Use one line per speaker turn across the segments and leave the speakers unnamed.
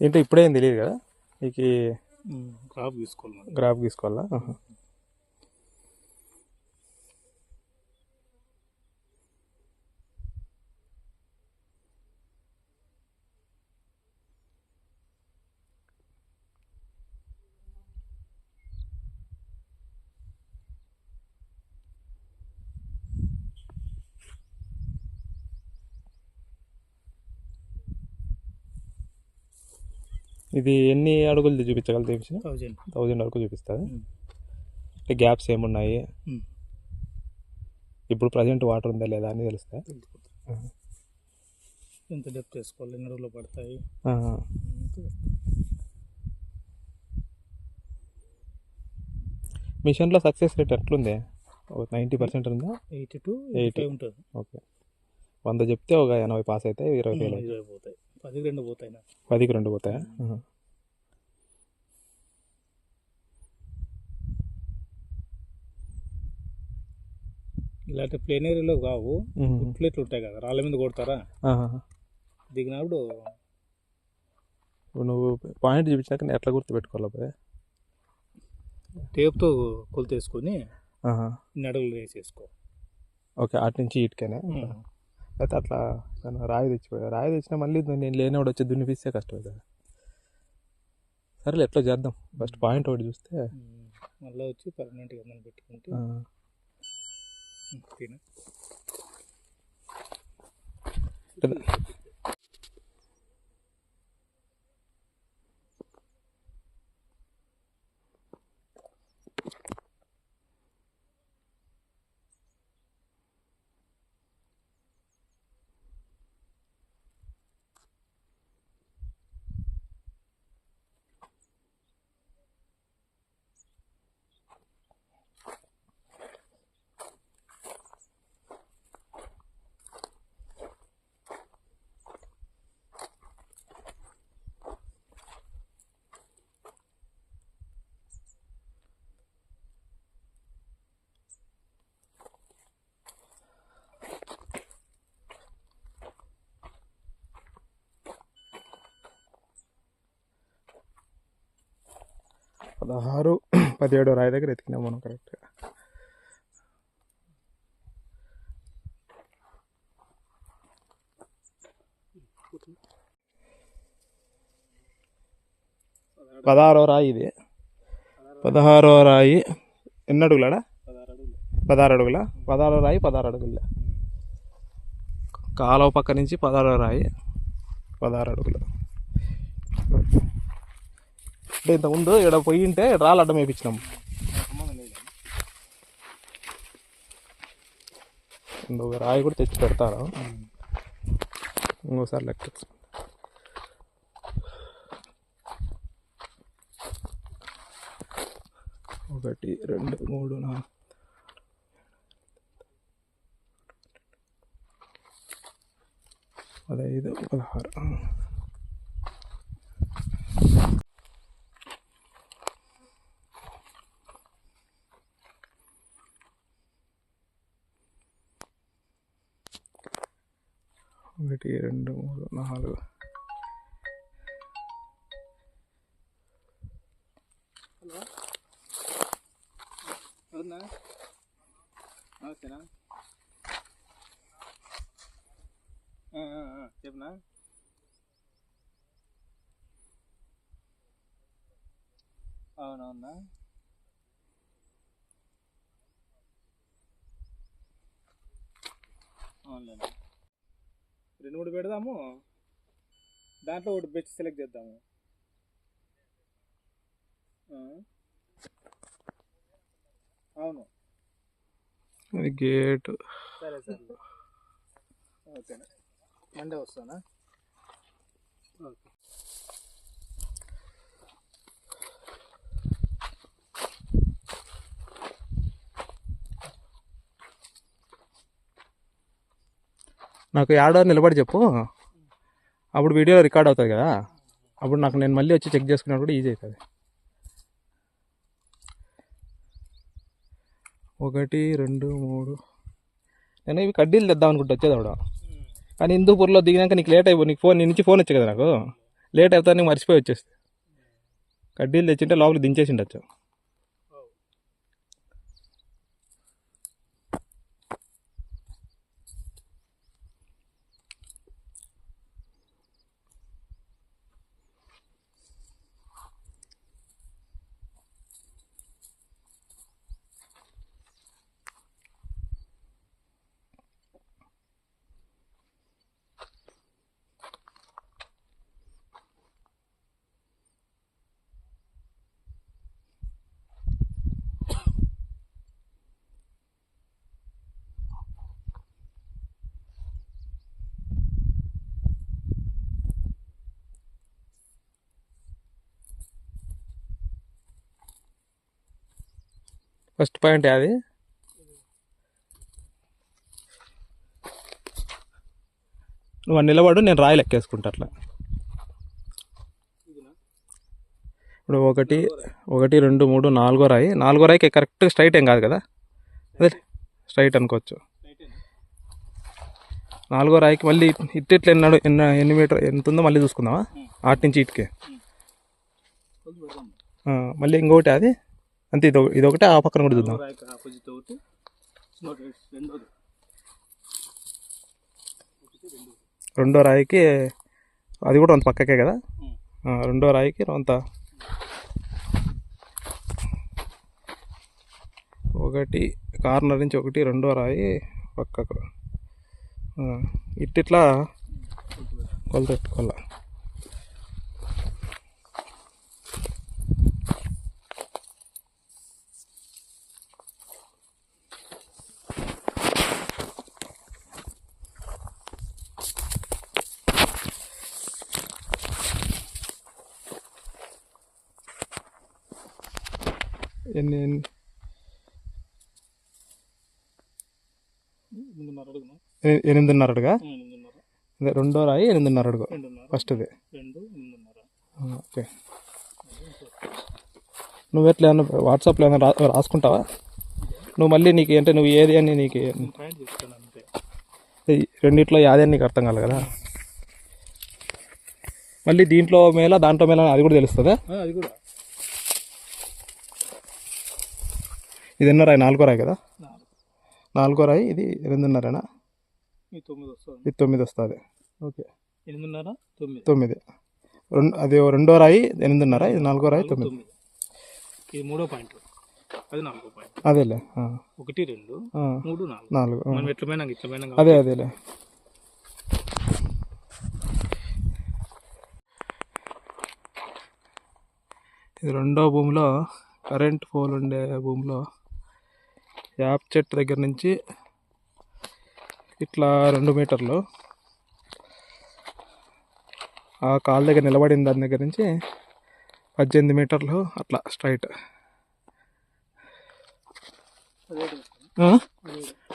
ఏంటో ఇప్పుడే ఏం తెలియదు కదా నీకు.
గ్రాఫ్
తీసుకోవాలా? ఇది ఎన్ని అడుగులు చూపించగలదు? 1000 వరకు చూపిస్తుంది. అంటే గ్యాప్స్ ఏమున్నాయి, ఇప్పుడు ప్రజెంట్ వాటర్ ఉందా లేదా అని తెలుస్తాయి.
ఎంత డెప్త్ వేసుకోవాలి, ఎన్ని అడుగులు పడతాయి.
మిషన్లో సక్సెస్ రేట్ ఎట్లుంది? 90% ఉందా?
80 to 85 ఉంటుంది.
ఓకే, 100 చెప్తే ఒక 80 పాస్ అవుతాయి, 20 ఫెయిల్
పోతాయి. 10కి 2 పోతాయి.
10కి 2 పోతాయా?
ఇలాంటి ప్లేన్ ఏరియాలో కావు, ప్లేట్లు ఉంటాయి కదా, రాళ్ళ మీద కొడతారా, దిగినప్పుడు
నువ్వు పాయింట్ చూపించాక ఎట్లా గుర్తుపెట్టుకోవాలి?
టేప్తో కొలత వేసుకొని ఇన్ని అడుగులు వేసేసుకో.
ఓకే, అటు నుంచి ఇటుకేనా? అయితే అట్లా రాయి తెచ్చినా మళ్ళీ నేను లేనివాడు వచ్చి దున్నిపిస్తే కష్టమవుతుంది. సరేలే, ఎట్లా చేద్దాం, ఫస్ట్ పాయింట్ ఒకటి చూస్తే
మళ్ళీ వచ్చి పర్మనెంట్గా మనం పెట్టుకుంటే.
పదహారు 17 రాయి దగ్గర ఎతికినాం మనం కరెక్ట్గా. పదహారో రాయి ఇది. 16వ రాయి ఎన్ని అడుగులాడా? 16 అడుగుల. 16 రాయి 16 అడుగుల. కాలువ పక్క నుంచి 16 రాయి 16 అడుగులు. అంటే ఇంతకుముందు ఇక్కడ పొయ్యి ఉంటే రాళ్ళు అడ్డం వేయించినాం. ఇంకొక రాయి కూడా తెచ్చి పెడతారు. ఇంకోసారి లెక్క 1 2 3 4 15 16. ఒకటి 2 3 4.
నమస్తేనా, చెప్పనా? అవునవునా, అవునులేండి. 2-3 పెడదాము, దాంట్లో ఒకటి బెస్ట్ సెలెక్ట్ చేద్దాము. అవును,
అది గేటు.
సరే సరే, ఓకేనా, మండే వస్తానా? ఓకే.
నాకు యాడో నిలబడి చెప్పు, అప్పుడు వీడియోలో రికార్డ్ అవుతుంది కదా, అప్పుడు నాకు నేను మళ్ళీ వచ్చి చెక్ చేసుకున్నప్పుడు ఈజీ అవుతుంది. 1 2 3. నేను ఇవి కడ్డీలు తెద్దాం అనుకుంటూ వచ్చేది అప్పుడు, కానీ హిందూపూర్లో దిగినాక నీకు లేట్ అయిపో, నీకు ఫోన్ నుంచి ఫోన్ వచ్చే కదా నాకు, లేట్ అవుతా నీకు మర్చిపోయి వచ్చేస్తే కడ్డీలు తెచ్చింటే లోపల దించేసి ఉండొచ్చు. ఫస్ట్ పాయింట్ అది నువ్వు నిలబడు, నేను రాయి లెక్కేసుకుంటా అట్లా. ఇప్పుడు 1 1 2 3 4 రాయి, 4 రాయికి కరెక్ట్ స్ట్రైట్ ఏం కాదు కదా, అదే స్ట్రైట్ అనుకోవచ్చు. 4 రాయికి మళ్ళీ ఇట్లా ఎన్ని మీటర్ ఎంత ఉందో మళ్ళీ చూసుకుందామా, ఆటి నుంచి ఇటుకే. మళ్ళీ ఇంకొకటి అది అంతే, ఇదొకటి ఆ పక్కన కూడా చూద్దాం. రెండో రాయికి అది కూడా అంత పక్కకే కదా, రెండో రాయికి అంత ఒకటి కార్నర్ నుంచి ఒకటి, రెండో రాయి పక్కకు ఇట్లా కొలత పెట్టుకోవాలి. ఎన్ని 8.5 అడుగా, అదే రెండో రాయి 8.5 అడుగు ఫస్ట్ది. ఓకే, నువ్వు ఎట్లా ఏమన్నా వాట్సాప్లో ఏమైనా రాసుకుంటావా నువ్వు? మళ్ళీ నీకు అంటే నువ్వు ఏది అని నీకు రెండిట్లో యాదే అని నీకు అర్థం కాదు కదా, మళ్ళీ దీంట్లో మేళ దాంట్లో మేళ అది కూడా తెలుస్తుందా?
అది కూడా
ఇది ఎన్నో రాయి, 4 రాయి కదా, 4 రాయి, ఇది 8.5. ఇది 9 వస్తుంది. ఓకే,
8.5
9. అది రెండో రాయి 8.5, ఇది 4 రాయి 9.
ఇది 3వ పాయింట్, అది 4వ పాయింట్.
అదేలే
1 2 3
4
మనం ఎట్లా పోయినా ఇట్లా పోయినా.
అదేలే. ఇది రెండో భూమిలో, కరెంట్ పోల్ ఉండే భూమిలో యాప్ చెట్టు దగ్గర నుంచి ఇట్లా 2 మీటర్లు, ఆ కాలు దగ్గర నిలబడిన దాని దగ్గర నుంచి 18 మీటర్లు అట్లా స్ట్రైట్.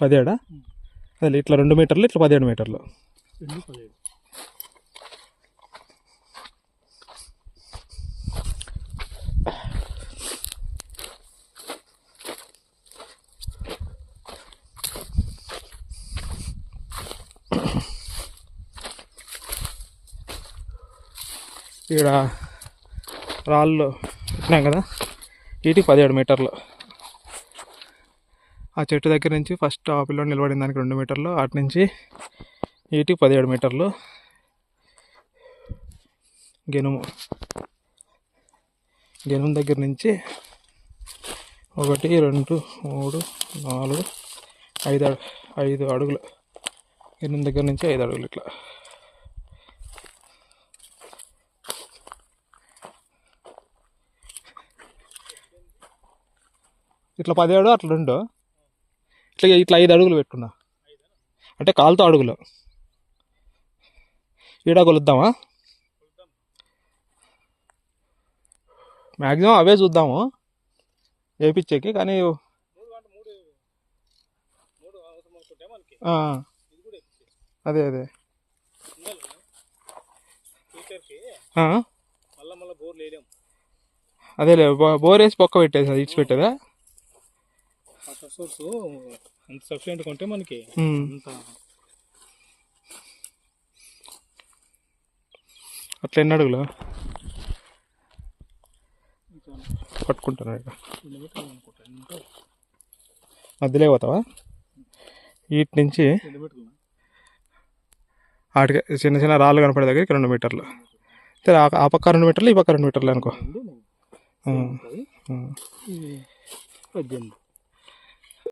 17? అదే ఇట్లా 2 మీటర్లు, ఇట్లా 17 మీటర్లు. ఇక్కడ రాళ్ళు పెట్టినాం కదా, వీటికి 17 మీటర్లు. ఆ చెట్టు దగ్గర నుంచి ఫస్ట్ ఆ పిల్లోడు నిలబడిన దానికి 2 మీటర్లు, అటు నుంచి వీటికి 17 మీటర్లు. గెనుము దగ్గర నుంచి 1 2 3 4 5 అడుగులు, గెనుము దగ్గర నుంచి 5 అడుగులు ఇట్లా. ఇట్లా 17, అట్లా 2, ఇట్లా 5 అడుగులు పెట్టుకున్నా అంటే కాలుతో అడుగులు. ఈడ కొలుద్దామా? మ్యాక్సిమం అవే చూద్దాము వేయించేకి, కానీ అదే అదేలే, బోర్ వేసి పొక్క పెట్టేది, ఇచ్చి పెట్టేదా?
సోర్స్ అంత సఫిషియెంట్గా ఉంటే మనకి అంత
అట్లా ఎన్ని అడుగులు పట్టుకుంటాను ఇక మధ్యలో పోతావా వీటి నుంచి వాటికి చిన్న చిన్న రాళ్ళు కనపడే దగ్గరికి 2 మీటర్లు సరే ఆ పక్క 2 మీటర్లు ఈ పక్క 2 మీటర్లు అనుకో
18